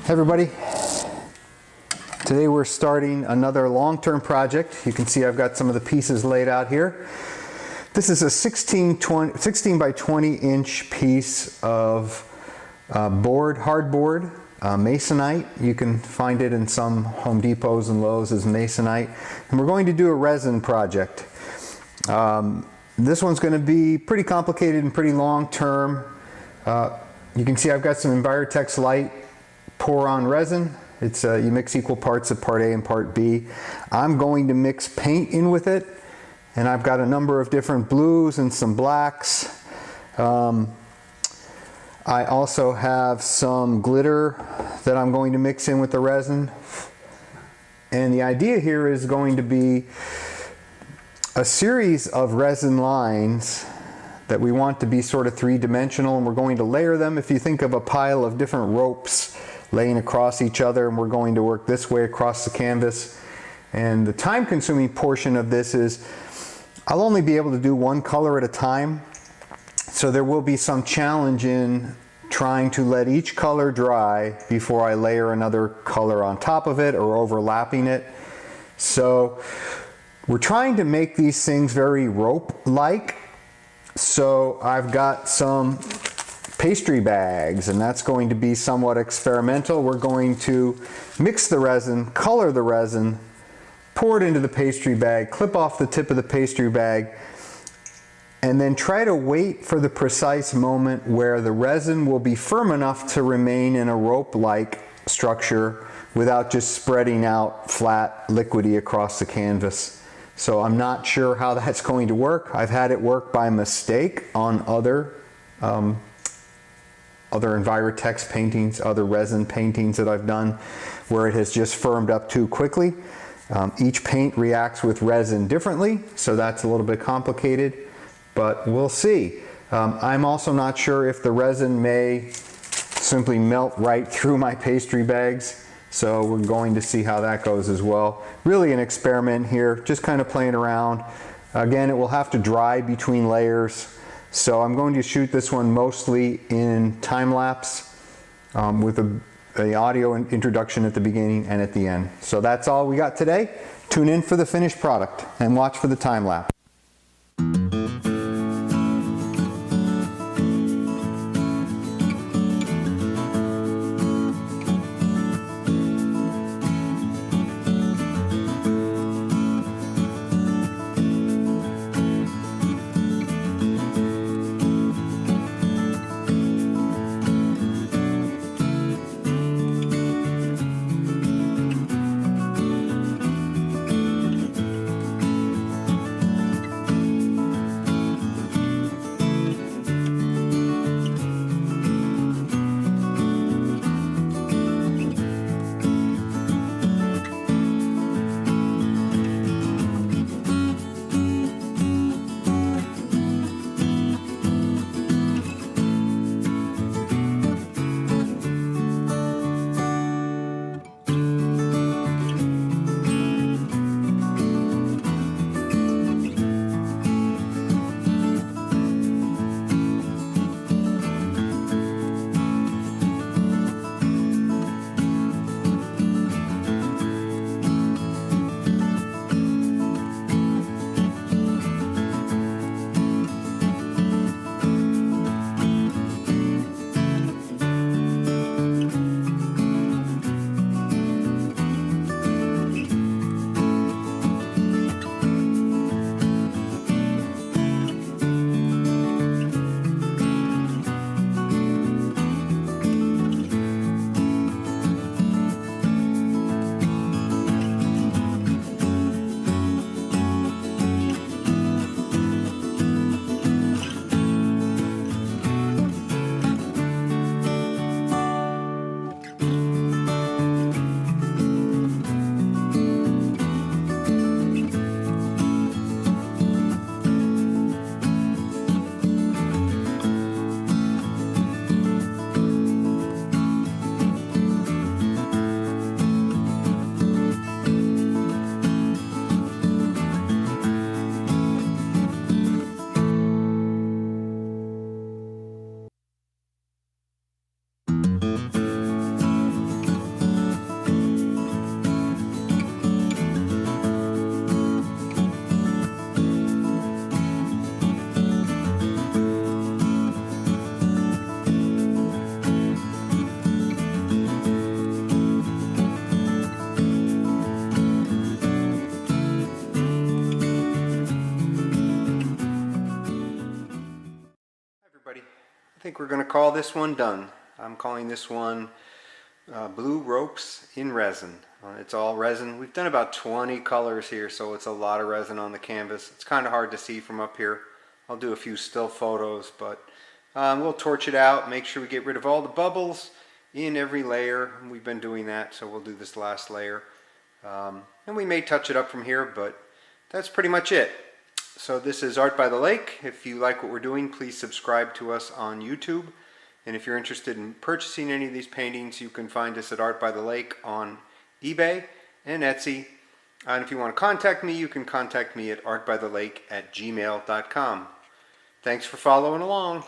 Hey everybody, today we're starting another long-term project. You can see I've got some of the pieces laid out here. This is a 16 by 20 inch piece of hardboard, masonite. You can find it in some Home Depots and Lowe's as masonite. And we're going to do a resin project. This one's going to be pretty complicated and pretty long-term. You can see I've got some Liquitex Light pour on resin. It's you mix equal parts of part A and part B. I'm going to mix paint in with it, and I've got a number of different blues and some blacks. I also have some glitter that I'm going to mix in with the resin, and the idea here is going to be a series of resin lines that we want to be sort of three-dimensional, and we're going to layer them. If you think of a pile of different ropes laying across each other, and we're going to work this way across the canvas. And the time-consuming portion of this is I'll only be able to do one color at a time, so there will be some challenge in trying to let each color dry before I layer another color on top of it or overlapping it. So we're trying to make these things very rope-like. So I've got some pastry bags, and that's going to be somewhat experimental. We're going to mix the resin, color the resin, pour it into the pastry bag, clip off the tip of the pastry bag, and then try to wait for the precise moment where the resin will be firm enough to remain in a rope-like structure without just spreading out flat, liquidy across the canvas. So I'm not sure how that's going to work. I've had it work by mistake on other Envirotex paintings, other resin paintings that I've done, where it has just firmed up too quickly. Each paint reacts with resin differently, so that's a little bit complicated, but we'll see. I'm also not sure if the resin may simply melt right through my pastry bags, so we're going to see how that goes as well. Really an experiment here, just kind of playing around. Again, it will have to dry between layers. So I'm going to shoot this one mostly in time-lapse with the audio introduction at the beginning and at the end. So that's all we got today. Tune in for the finished product and watch for the time-lapse. think we're going to call this one done. I'm calling this one Blue Ropes in Resin. It's all resin. We've done about 20 colors here, so it's a lot of resin on the canvas. It's kind of hard to see from up here. I'll do a few still photos, but we'll torch it out, make sure we get rid of all the bubbles in every layer. We've been doing that, so we'll do this last layer. And we may touch it up from here, but that's pretty much it. So this is Art by the Lake. If you like what we're doing, please subscribe to us on YouTube. And if you're interested in purchasing any of these paintings, you can find us at Art by the Lake on eBay and Etsy. And if you want to contact me, you can contact me at artbythelake@gmail.com. Thanks for following along.